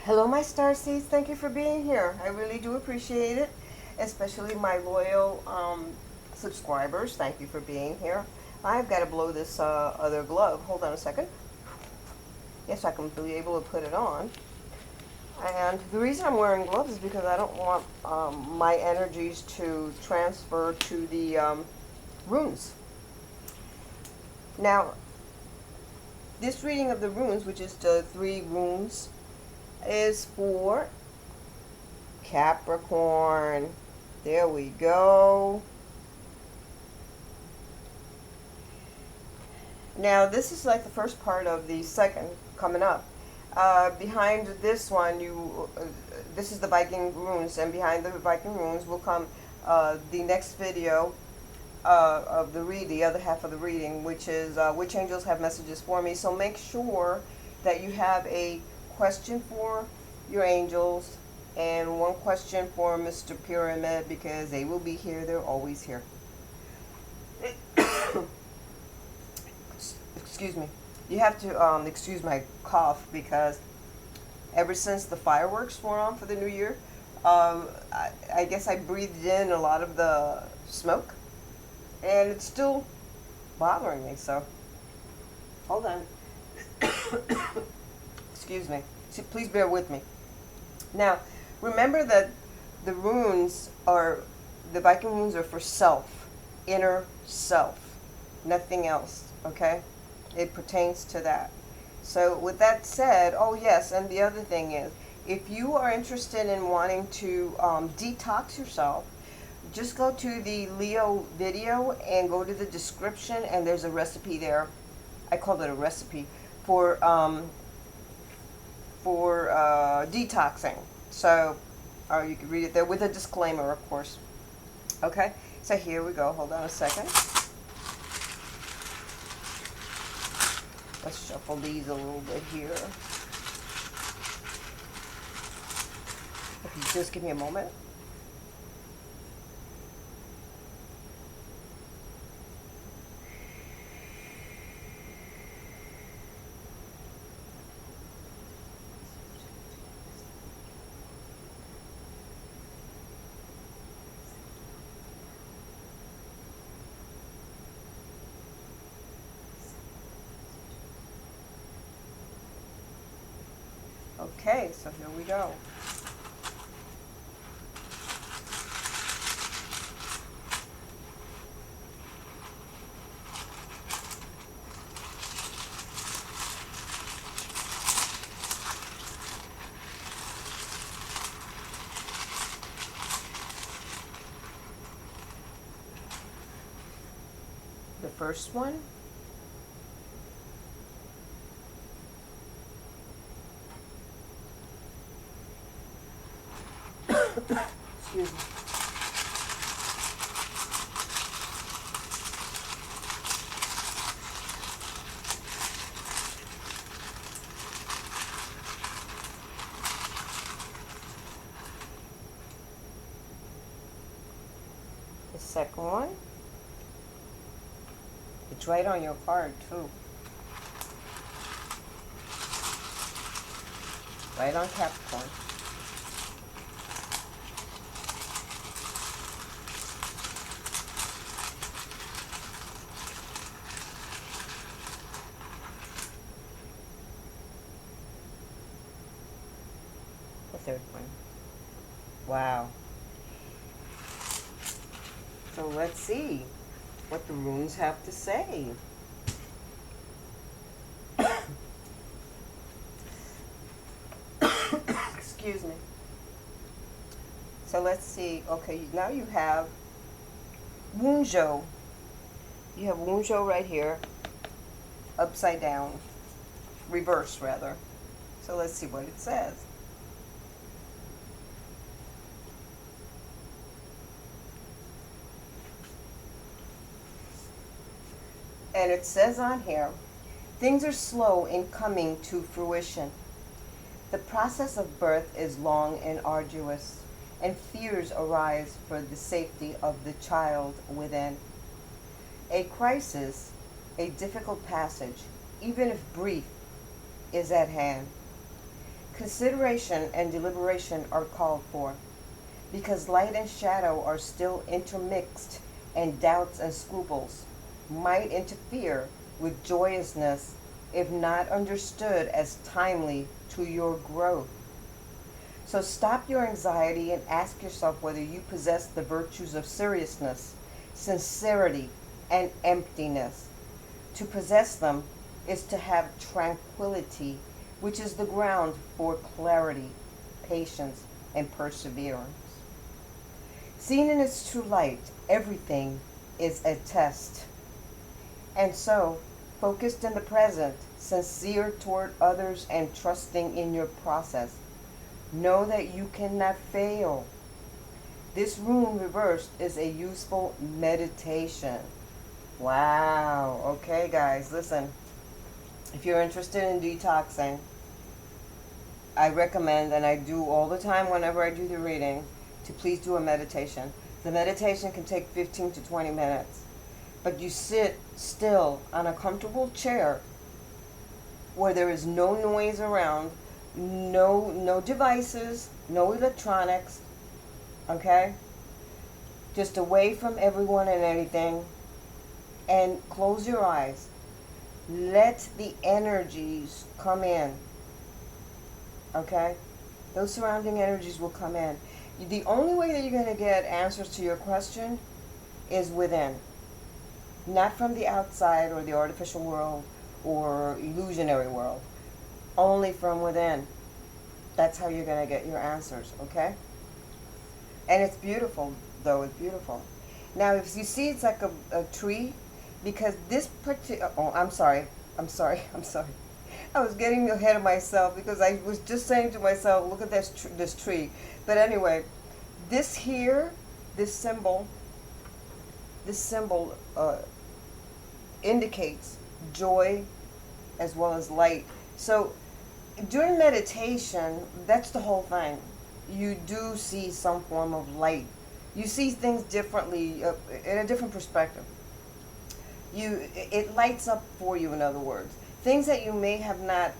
Hello, my Starseeds. Thank you for being here. I really do appreciate it, especially my loyal subscribers. Thank you for being here. I've got to blow this other glove. Hold on a second. Yes, I can be able to put it on. And the reason I'm wearing gloves is because I don't want my energies to transfer to the runes. Now, this reading of the runes, which is the 3 runes, is for Capricorn. There we go. Now this is like the first part of the second coming up. Behind this one, this is the Viking Runes, and behind the Viking Runes will come the next video of the other half of the reading, which is which angels have messages for me. So make sure that you have a question for your angels and one question for Mr. Pyramid, because they will be here. They're always here. Excuse me. You have to excuse my cough, because ever since the fireworks were on for the new year, I guess I breathed in a lot of the smoke, and it's still bothering me. So hold on. Excuse me. Please bear with me. Now, remember that the runes are, the Viking runes are for self, inner self, nothing else, okay? It pertains to that. So with that said, oh yes, and the other thing is, if you are interested in wanting to detox yourself, just go to the Leo video and go to the description, and there's a recipe there. I call it a recipe for detoxing. So, or you can read it there with a disclaimer, of course. Okay, so here we go. Hold on a second. Let's shuffle these a little bit here. If you just give me a moment. Okay, so here we go. The first one. Excuse me. The second one. It's right on your card too. Right on Capricorn. The third one. Wow. So let's see what the runes have to say. Excuse me. So let's see. Okay, now you have Wunjo. You have Wunjo right here, upside down, reverse rather. So let's see what it says. And it says on here, things are slow in coming to fruition. The process of birth is long and arduous, and fears arise for the safety of the child within. A crisis, a difficult passage, even if brief, is at hand. Consideration and deliberation are called for, because light and shadow are still intermixed, and doubts and scruples might interfere with joyousness if not understood as timely to your growth. So stop your anxiety and ask yourself whether you possess the virtues of seriousness, sincerity, and emptiness. To possess them is to have tranquility, which is the ground for clarity, patience, and perseverance. Seen in its true light, everything is a test. And so, focused in the present, sincere toward others, and trusting in your process, know that you cannot fail. This rune reversed is a useful meditation. Wow. Okay, guys, listen. If you're interested in detoxing, I recommend, and I do all the time whenever I do the reading, to please do a meditation. The meditation can take 15 to 20 minutes. But you sit still on a comfortable chair where there is no noise around, no devices, no electronics, okay? Just away from everyone and anything, and close your eyes. Let the energies come in, okay? Those surrounding energies will come in. The only way that you're going to get answers to your question is within. Not from the outside or the artificial world or illusionary world. Only from within. That's how you're going to get your answers, okay? And it's beautiful, though. It's beautiful. Now, if you see, it's like a tree, because this particular... Oh, I'm sorry. I was getting ahead of myself because I was just saying to myself, look at this tree. But anyway, this here, this symbol indicates joy as well as light. So during meditation, that's the whole thing. You do see some form of light. You see things differently, in a different perspective. It lights up for you, in other words. Things that you may have not,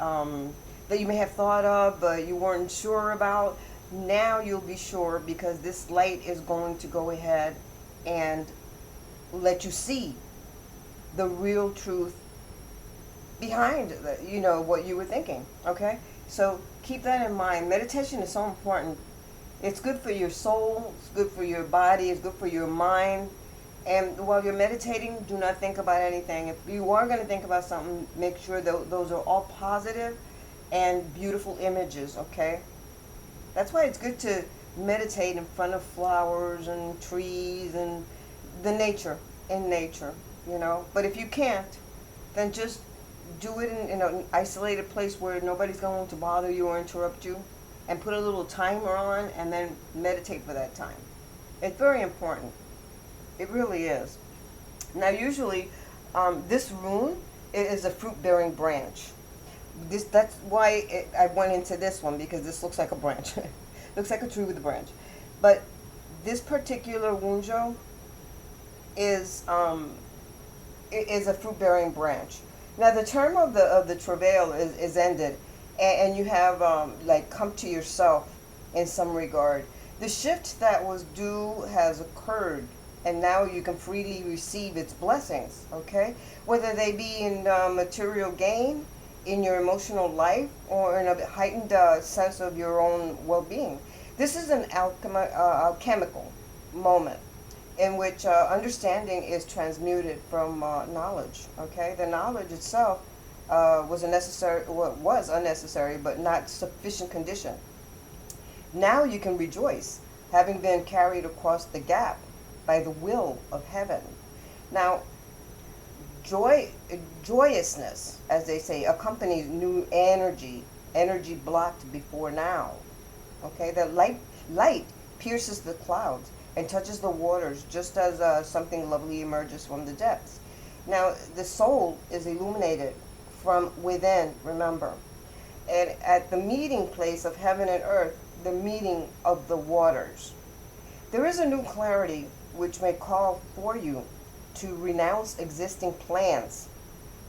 that you may have thought of, but you weren't sure about, now you'll be sure, because this light is going to go ahead and let you see the real truth behind what you were thinking. Okay, so keep that in mind. Meditation is so important. It's good for your soul, it's good for your body, it's good for your mind. And while you're meditating, do not think about anything. If you are going to think about something, make sure that those are all positive and beautiful images. Okay, that's why it's good to meditate in front of flowers and trees and the nature, in nature, But if you can't, then just do it in an isolated place where nobody's going to bother you or interrupt you, and put a little timer on and then meditate for that time. It's very important. It really is. Now, usually, this rune is a fruit-bearing branch. That's why I went into this one, because this looks like a branch. Looks like a tree with a branch. But this particular wunjo is a fruit-bearing branch. Now, the term of the travail is ended, and you have come to yourself in some regard. The shift that was due has occurred, and now you can freely receive its blessings. Okay, whether they be in material gain, in your emotional life, or in a heightened sense of your own well-being. This is an alchemical moment in which understanding is transmuted from knowledge. Okay, the knowledge itself was unnecessary, but not sufficient condition. Now you can rejoice, having been carried across the gap by the will of heaven. Now, joyousness, as they say, accompanies new energy blocked before now. Okay, the light pierces the clouds and touches the waters, just as something lovely emerges from the depths. Now, the soul is illuminated from within, remember. And at the meeting place of heaven and earth, the meeting of the waters, there is a new clarity which may call for you to renounce existing plans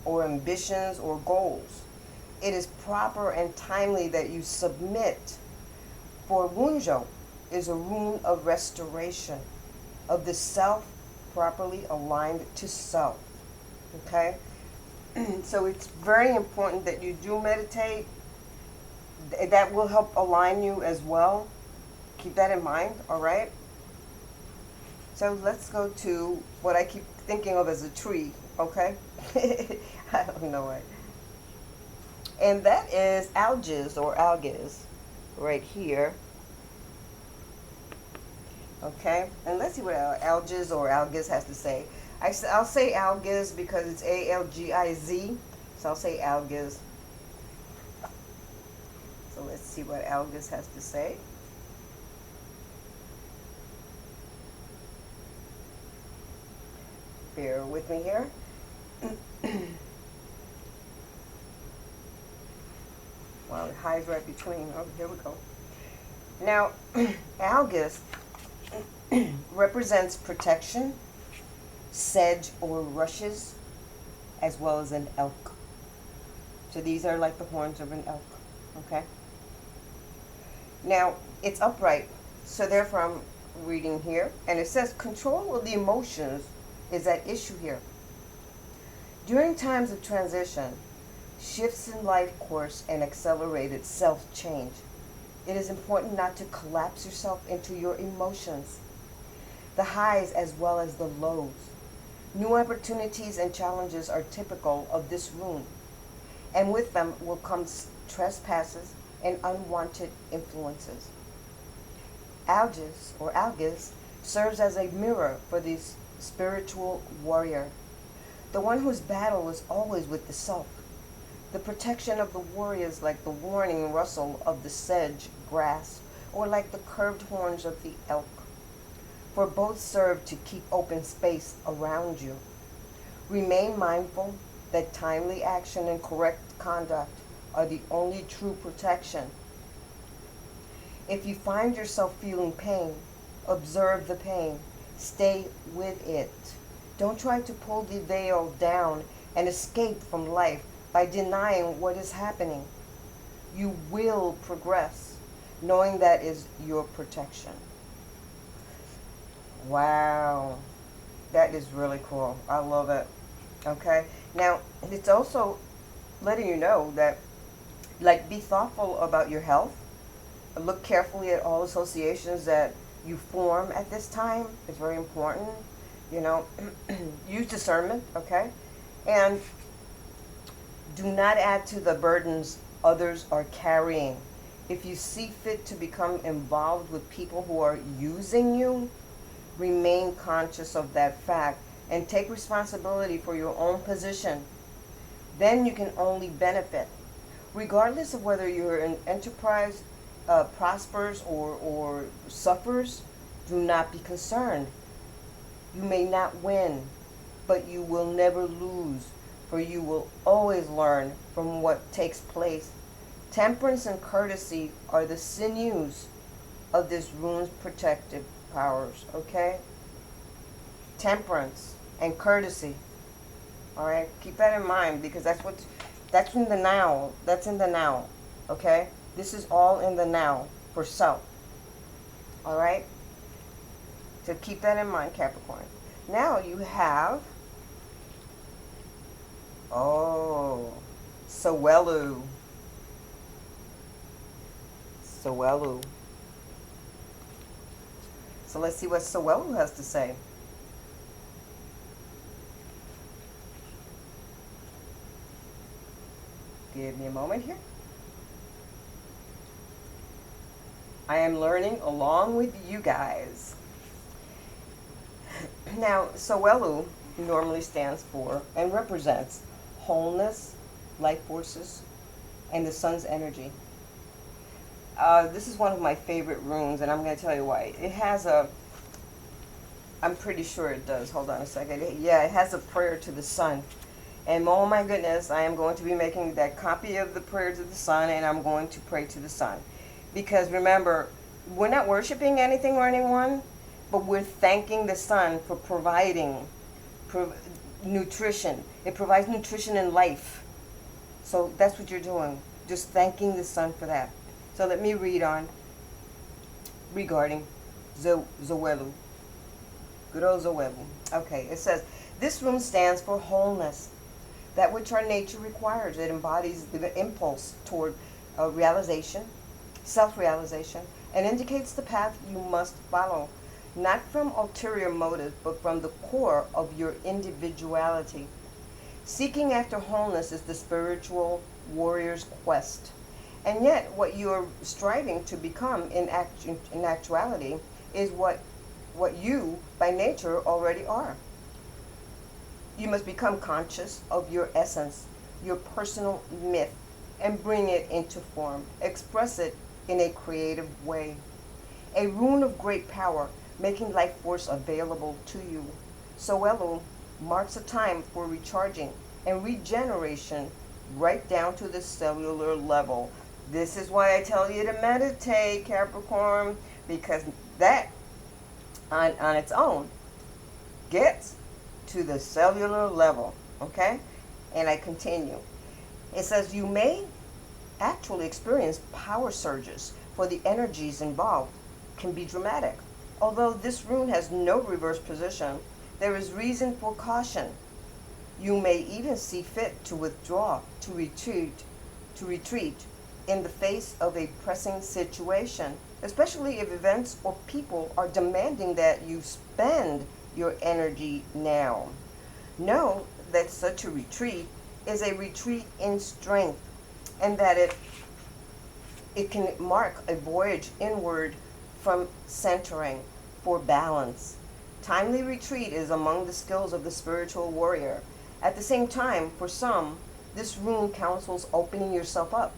or ambitions or goals. it is proper and timely that you submit. For Wunjo is a rune of restoration of the self properly aligned to self. Okay? So it's very important that you do meditate. That will help align you as well. Keep that in mind, all right? So let's go to what I keep thinking of as a tree, okay? I don't know why. And that is algaes or algaes right here. Okay, and let's see what algaes or algaes has to say. I'll say algaes because it's A-L-G-I-Z, so I'll say algaes. So let's see what algaes has to say. Bear with me here. Well, it hides right between. Oh, here we go. Now, algaes represents protection, sedge or rushes, as well as an elk. So these are like the horns of an elk, okay? Now, it's upright, so therefore I'm reading here, and it says control of the emotions is at issue here. During times of transition, shifts in life course, and accelerated self-change, it is important not to collapse yourself into your emotions, the highs as well as the lows. New opportunities and challenges are typical of this rune, and with them will come trespasses and unwanted influences. Algaes or algaes serves as a mirror for the spiritual warrior, the one whose battle is always with the self. The protection of the warrior is like the warning rustle of the sedge grass, or like the curved horns of the elk, for both serve to keep open space around you. Remain mindful that timely action and correct conduct are the only true protection. If you find yourself feeling pain, observe the pain. Stay with it. Don't try to pull the veil down and escape from life by denying what is happening. You will progress, knowing that is your protection. Wow, that is really cool. I love it. Okay, now it's also letting you know that, like, be thoughtful about your health. Look carefully at all associations that you form at this time. It's very important. You know, use discernment, okay? And do not add to the burdens others are carrying. If you see fit to become involved with people who are using you, remain conscious of that fact and take responsibility for your own position. Then you can only benefit. Regardless of whether your enterprise prospers or suffers, do not be concerned. You may not win, but you will never lose, for you will always learn from what takes place. Temperance and courtesy are the sinews of this rune's protective powers, okay? Temperance and courtesy. All right? Keep that in mind, because that's in the now. That's in the now, okay? This is all in the now for self. All right? So keep that in mind, Capricorn. Now you have, Sowelu. Sowelu. So let's see what Sowelu has to say. Give me a moment here. I am learning along with you guys. Now, Sowelu normally stands for and represents wholeness, life forces, and the sun's energy. This is one of my favorite runes, and I'm going to tell you why. It has I'm pretty sure it does. Hold on a second. Yeah, it has a prayer to the sun. And oh my goodness, I am going to be making that copy of the prayer to the sun, and I'm going to pray to the sun. Because remember, we're not worshiping anything or anyone, but we're thanking the sun for providing nutrition. It provides nutrition and life. So that's what you're doing. Just thanking the sun for that. So let me read on regarding Zoelu. Good old Zoelu. Okay, it says, this rune stands for wholeness, that which our nature requires. It embodies the impulse toward realization, self-realization, and indicates the path you must follow, not from ulterior motives, but from the core of your individuality. Seeking after wholeness is the spiritual warrior's quest. And yet, what you are striving to become in actuality is what you, by nature, already are. You must become conscious of your essence, your personal myth, and bring it into form. Express it in a creative way. A rune of great power, making life force available to you. Soelu marks a time for recharging and regeneration right down to the cellular level. This is why I tell you to meditate, Capricorn, because that on its own gets to the cellular level, okay? And I continue. It says you may actually experience power surges, for the energies involved can be dramatic. Although this rune has no reverse position, there is reason for caution. You may even see fit to withdraw, to retreat in the face of a pressing situation, especially if events or people are demanding that you spend your energy now. Know that such a retreat is a retreat in strength, and that it can mark a voyage inward from centering for balance. Timely retreat is among the skills of the spiritual warrior. At the same time, for some, this rune counsels opening yourself up,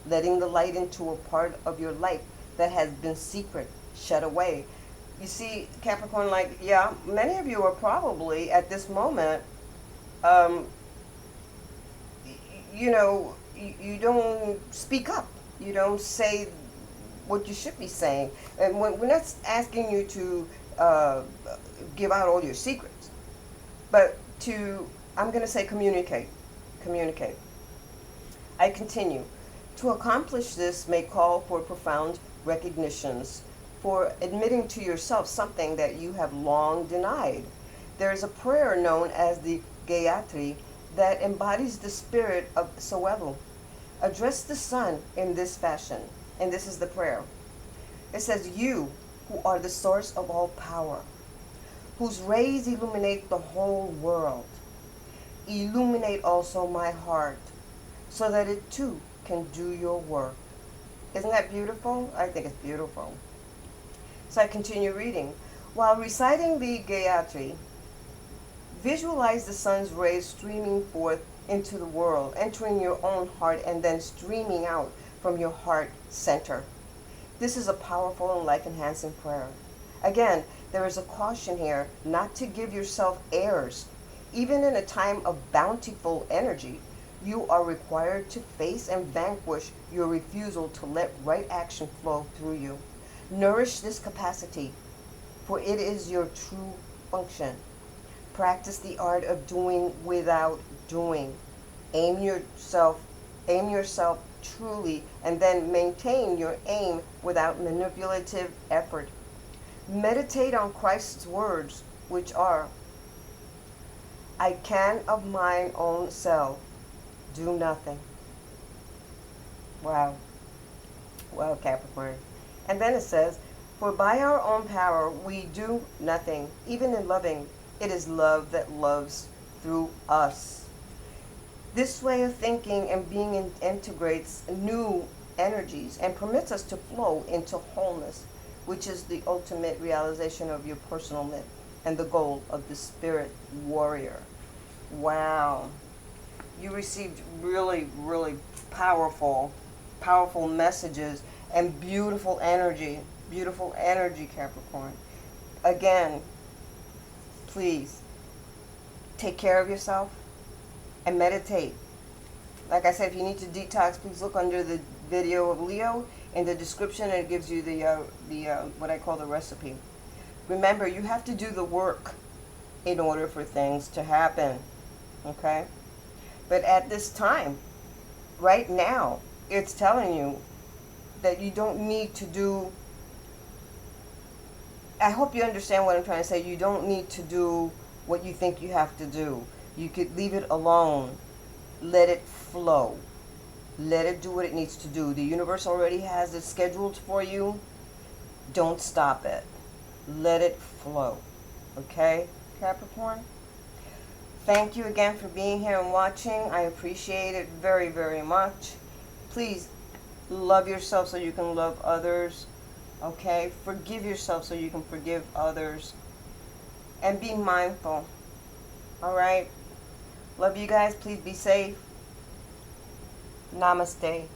letting the light into a part of your life that has been secret, shut away. You see, Capricorn, like, yeah, many of you are probably at this moment, you don't speak up. You don't say what you should be saying. And we're not asking you to give out all your secrets, but I'm going to say communicate. Communicate. I continue. To accomplish this may call for profound recognitions, for admitting to yourself something that you have long denied. There is a prayer known as the Gayatri that embodies the spirit of Soelu. Address the sun in this fashion, and this is the prayer. It says, you who are the source of all power, whose rays illuminate the whole world, illuminate also my heart, so that it too can do your work. Isn't that beautiful? I think it's beautiful. So I continue reading. While reciting the Gayatri, visualize the sun's rays streaming forth into the world, entering your own heart, and then streaming out from your heart center. This is a powerful and life-enhancing prayer. Again, there is a caution here not to give yourself airs. Even in a time of bountiful energy, you are required to face and vanquish your refusal to let right action flow through you. Nourish this capacity, for it is your true function. Practice the art of doing without doing. Aim yourself truly, and then maintain your aim without manipulative effort. Meditate on Christ's words, which are, I can of mine own self do nothing. Wow. Wow, Capricorn. And then it says, for by our own power we do nothing, even in loving. It is love that loves through us. This way of thinking and being integrates new energies and permits us to flow into wholeness, which is the ultimate realization of your personal myth and the goal of the spirit warrior. Wow. You received really, really powerful messages and beautiful energy, Capricorn. Again, please take care of yourself and meditate. Like I said, if you need to detox, please look under the video of Leo in the description, and it gives you the what I call the recipe. Remember, you have to do the work in order for things to happen. Okay? But at this time, right now, it's telling you that you don't need to do, I hope you understand what I'm trying to say. You don't need to do what you think you have to do. You could leave it alone. Let it flow. Let it do what it needs to do. The universe already has it scheduled for you. Don't stop it. Let it flow. Okay, Capricorn? Thank you again for being here and watching. I appreciate it very, very much. Please love yourself so you can love others. Okay? Forgive yourself so you can forgive others. And be mindful. Alright? Love you guys. Please be safe. Namaste.